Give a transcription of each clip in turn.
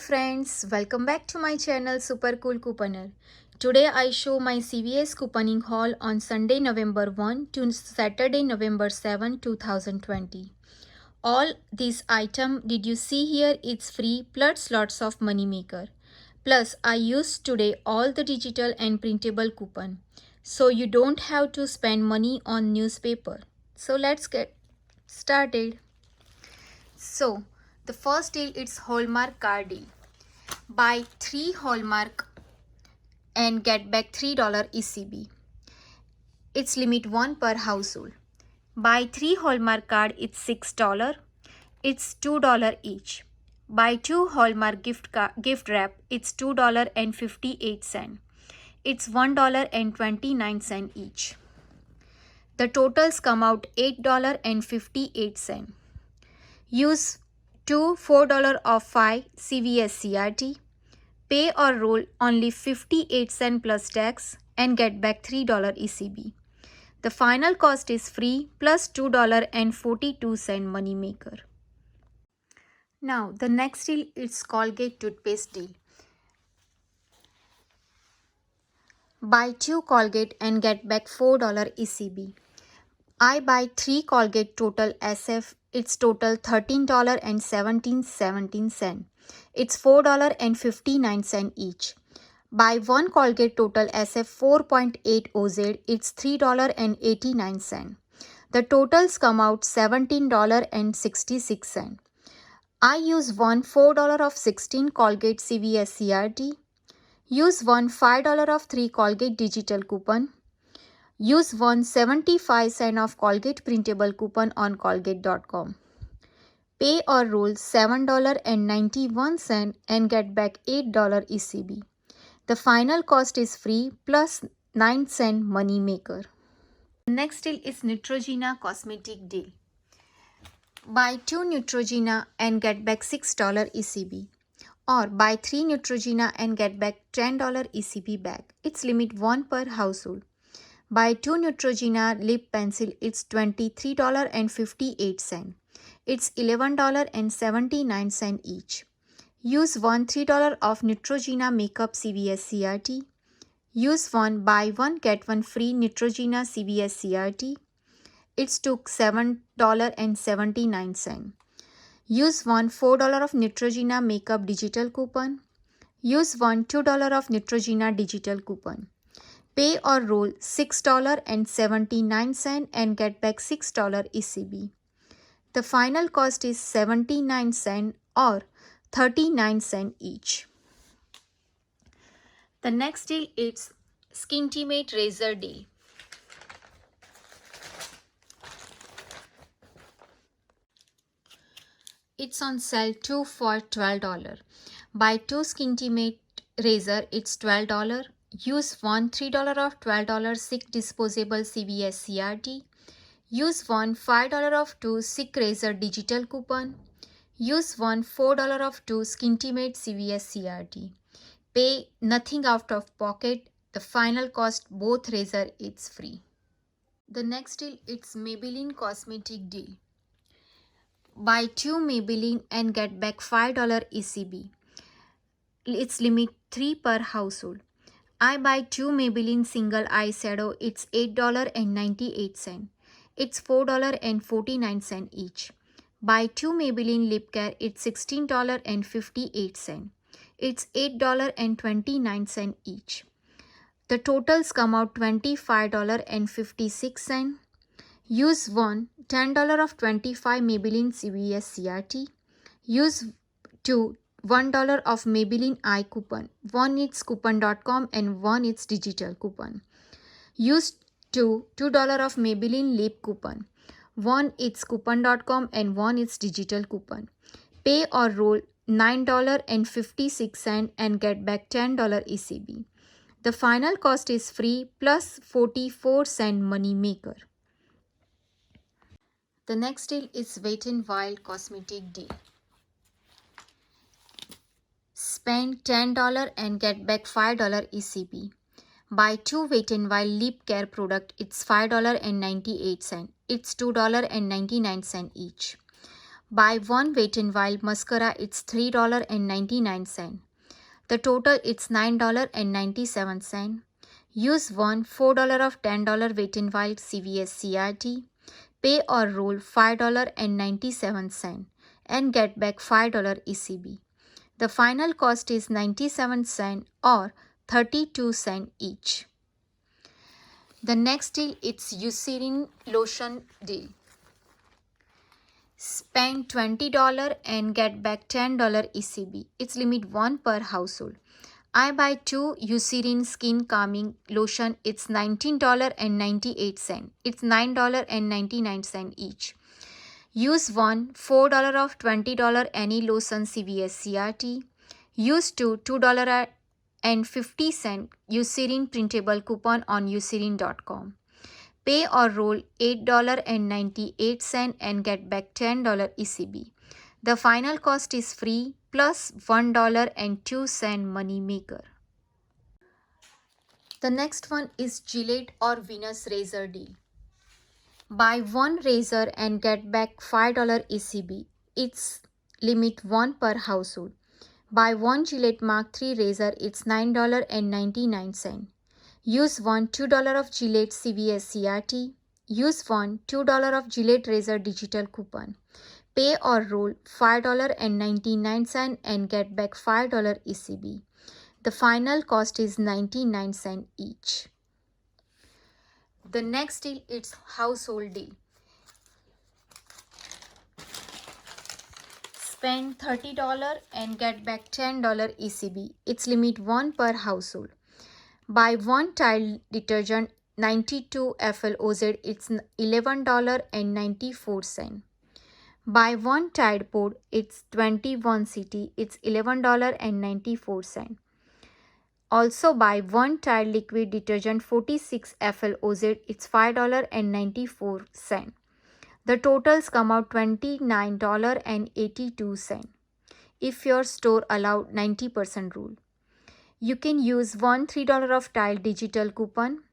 friends, welcome back to my channel Super Cool Couponer. Today I show my CVS couponing haul on Sunday November 1 to Saturday November 7, 2020. All these item did you see here, it's free plus lots of money maker. Plus I used today all the digital and printable coupon. So you don't have to spend money on newspaper. So let's get started. So the first deal is Hallmark card deal. Buy 3 Hallmark and get back $3 ECB. It's limit 1 per household. Buy 3 Hallmark card, it's $6. It's $2 each. Buy 2 Hallmark gift wrap, it's $2.58. It's $1.29 each. The totals come out $8.58. Use 2 $4 off 5 CVS CRT. Pay or roll only 58 cents plus tax and get back $3 ECB. The final cost is free plus $2.42 money maker. Now the next deal is Colgate toothpaste deal. Buy 2 Colgate and get back $4 ECB. I buy 3 Colgate total SF. It's total $13.17. It's $4.59 each. Buy 1 Colgate total SF 4.8 OZ. It's $3.89. The totals come out $17.66. I use one $4 of 16 Colgate CVS CRT. Use one $5 of 3 Colgate digital coupon. Use one 75 cent of Colgate printable coupon on Colgate.com. Pay or roll $7.91 and get back $8 ECB. The final cost is free plus 9 cent money maker. Next deal is Neutrogena cosmetic deal. Buy 2 Neutrogena and get back $6 ECB. Or buy 3 Neutrogena and get back $10 ECB back. It's limit 1 per household. Buy 2 Neutrogena lip pencil, it's $23.58. It's $11.79 each. Use one $3 of Neutrogena makeup CVS CRT. Use one buy one get one free Neutrogena CVS CRT. It's took $7.79. Use one $4 of Neutrogena makeup digital coupon. Use one $2 of Neutrogena digital coupon. Pay or roll $6.79 and get back $6 ECB. The final cost is 79 cents or 39 cents each. The next deal is Skintimate razor deal. It's on sale 2 for $12. Buy 2 Skintimate razor, it's $12. Use one $3 of $12 Sick disposable CVS CRT. Use one $5 of 2 Sick razor digital coupon. Use one $4 of 2 Skintimate CVS CRT. Pay nothing out of pocket. The final cost both razor is free. The next deal it's Maybelline cosmetic deal. Buy 2 Maybelline and get back $5 ECB. It's limit 3 per household. I buy 2 Maybelline single eyeshadow, it's $8.98. It's $4.49 each. Buy 2 Maybelline lip care, it's $16.58. It's $8.29 each. The totals come out $25.56. Use one $10 of 25 Maybelline CVS CRT. Use two $1 of Maybelline eye coupon. One is coupon.com and one is digital coupon. Use $2 of Maybelline lip coupon. One is coupon.com and one is digital coupon. Pay or roll $9.56 and get back $10 ECB. The final cost is free plus 44 cent money maker. The next deal is Wet n Wild cosmetic deal. Spend $10 and get back $5 ECB. Buy 2 Wet n Wild lip care product, it's $5.98. It's $2.99 each. Buy one Wet n Wild mascara, it's $3.99. The total it's $9.97. Use one $4 of $10 Wet n Wild CVS CRT. Pay or roll $5.97 and get back $5 ECB. The final cost is 97 cents or 32 cents each. The next deal it's Eucerin lotion deal. Spend $20 and get back $10 ECB. It's limit 1 per household. I buy 2 Eucerin skin calming lotion. It's $19.98. It's $9.99 each. Use one $4 of $20 any lotion CVS CRT. Use two $2.50 Eucerin printable coupon on eucerin.com. Pay or roll $8.98 and get back $10 ECB. The final cost is free plus $1.02 money maker. The next one is Gillette or Venus razor deal. Buy one razor and get back $5 ECB. It's limit 1 per household. Buy one Gillette Mark III razor, it's $9.99. Use one $2 of Gillette CVS CRT. Use one $2 of Gillette razor digital coupon. Pay or roll $5.99 and get back $5 ECB. The final cost is 99 cents each. The next deal it's household deal. Spend $30 and get back $10 ECB. It's limit 1 per household. Buy one tile detergent 92 FLOZ, it's $11.94. Buy one Tide Pod, it's 21 CT, it's $11.94. Also buy one Tide liquid detergent 46 FLOZ, it's $5.94. The totals come out $29.82 if your store allowed 90% rule. You can use one $3 of Tide digital coupon.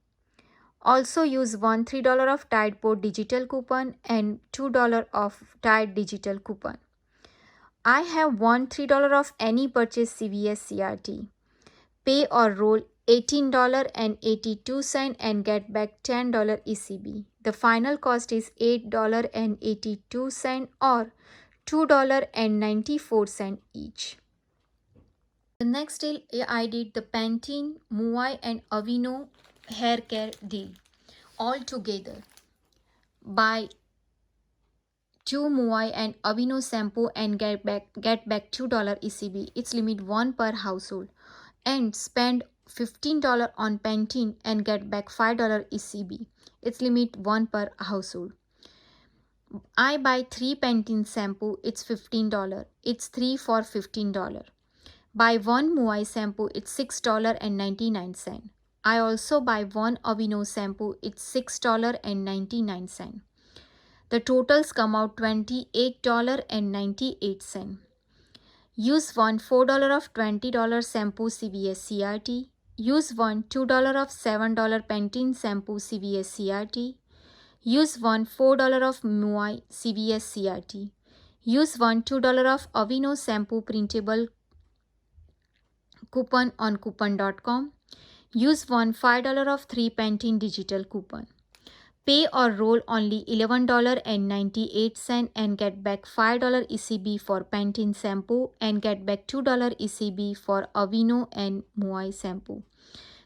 Also use one $3 of Tide Pod digital coupon and $2 of Tide digital coupon. I have one $3 of any purchase CVS CRT. Pay or roll $18.82 and get back $10 ECB. The final cost is $8.82 or $2.94 each. The next deal I did the Pantene, Muai and Aveeno hair care deal all together. Buy 2 Muai and Aveeno shampoo and get back $2 ECB. It's limit 1 per household. And spend $15 on Pantene and get back $5 ECB. It's limit 1 per household. I buy 3 Pantene shampoo, it's $15. It's 3 for $15. Buy one Muai shampoo, it's $6.99. I also buy one Aveeno shampoo, it's $6.99. The totals come out $28.98. Use one $4 of $20 shampoo CVS CRT. Use one $2 of $7 Pantene shampoo CVS CRT. Use one $4 of Muai CVS CRT. Use one $2 of Aveeno shampoo printable coupon on coupon.com. Use one $5 of 3 Pantene digital coupon. Pay or roll only $11.98 and get back $5 ECB for Pantene shampoo and get back $2 ECB for Aveeno and Muai shampoo.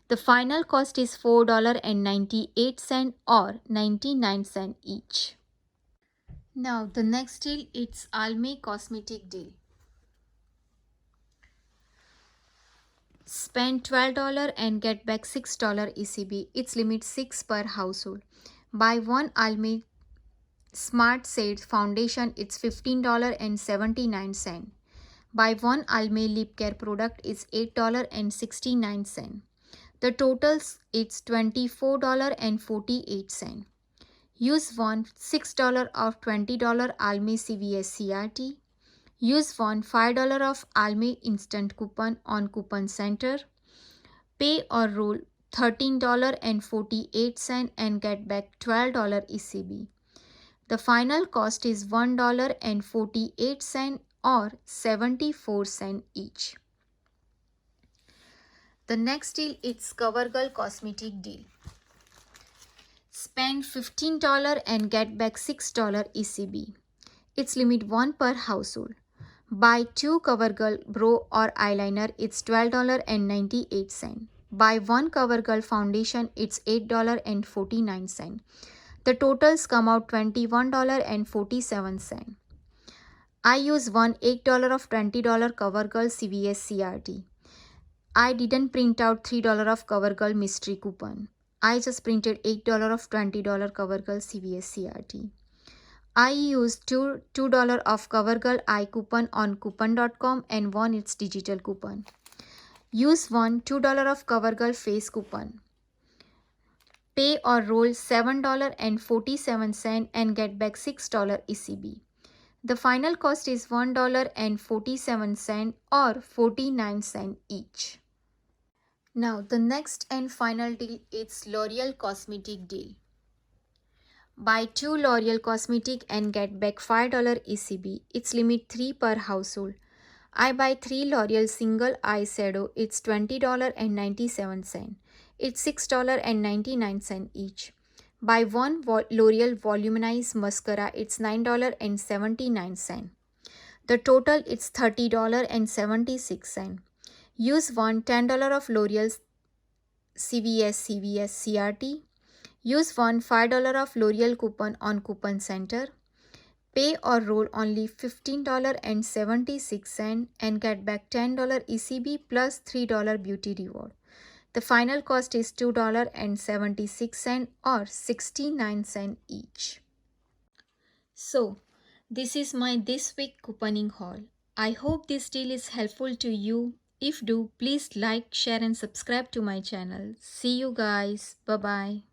The final cost is $4.98 or 99 cents each. Now the next deal it's Almay cosmetic deal. Spend $12 and get back $6 ECB. It's limit 6 per household. Buy one Almay Smart Shades foundation, it's $15.79. Buy one Almay lip care product, it's $8.69. The totals it's $24.48. Use one $6 of $20 Almay CVS CRT. Use one $5 of Almay instant coupon on Coupon Center. Pay or roll $13.48 and get back $12 ECB. The final cost is $1.48 or 74 cents each. The next deal is CoverGirl cosmetic deal. Spend $15 and get back $6 ECB. It's limit 1 per household. Buy 2 CoverGirl Brow or eyeliner, it's $12.98. Buy 1 CoverGirl foundation, it's $8.49. The totals come out $21.47. I use one $8 of $20 CoverGirl CVS CRT. I didn't print out $3 of CoverGirl mystery coupon. I just printed $8 of $20 CoverGirl CVS CRT. I used $2 of CoverGirl eye coupon on coupon.com and one its digital coupon. Use one $2 of CoverGirl face coupon. Pay or roll $7.47 and get back $6 ECB. The final cost is $1.47 or 49 cents each. Now the next and final deal is L'Oreal cosmetic deal. Buy 2 L'Oreal cosmetic and get back $5 ECB. It's limit 3 per household. I buy 3 L'Oreal single eyeshadow. It's $20.97. It's $6.99 each. Buy 1 L'Oreal Voluminized Mascara. It's $9.79. The total is $30.76. Use one $10 of L'Oreal CVS CRT. Use one $5 of L'Oreal coupon on Coupon Center. Pay or roll only $15.76 and get back $10 ECB plus $3 beauty reward. The final cost is $2.76 or 69 cents each. So, this is my this week couponing haul. I hope this deal is helpful to you. If do, please like, share and subscribe to my channel. See you guys. Bye-bye.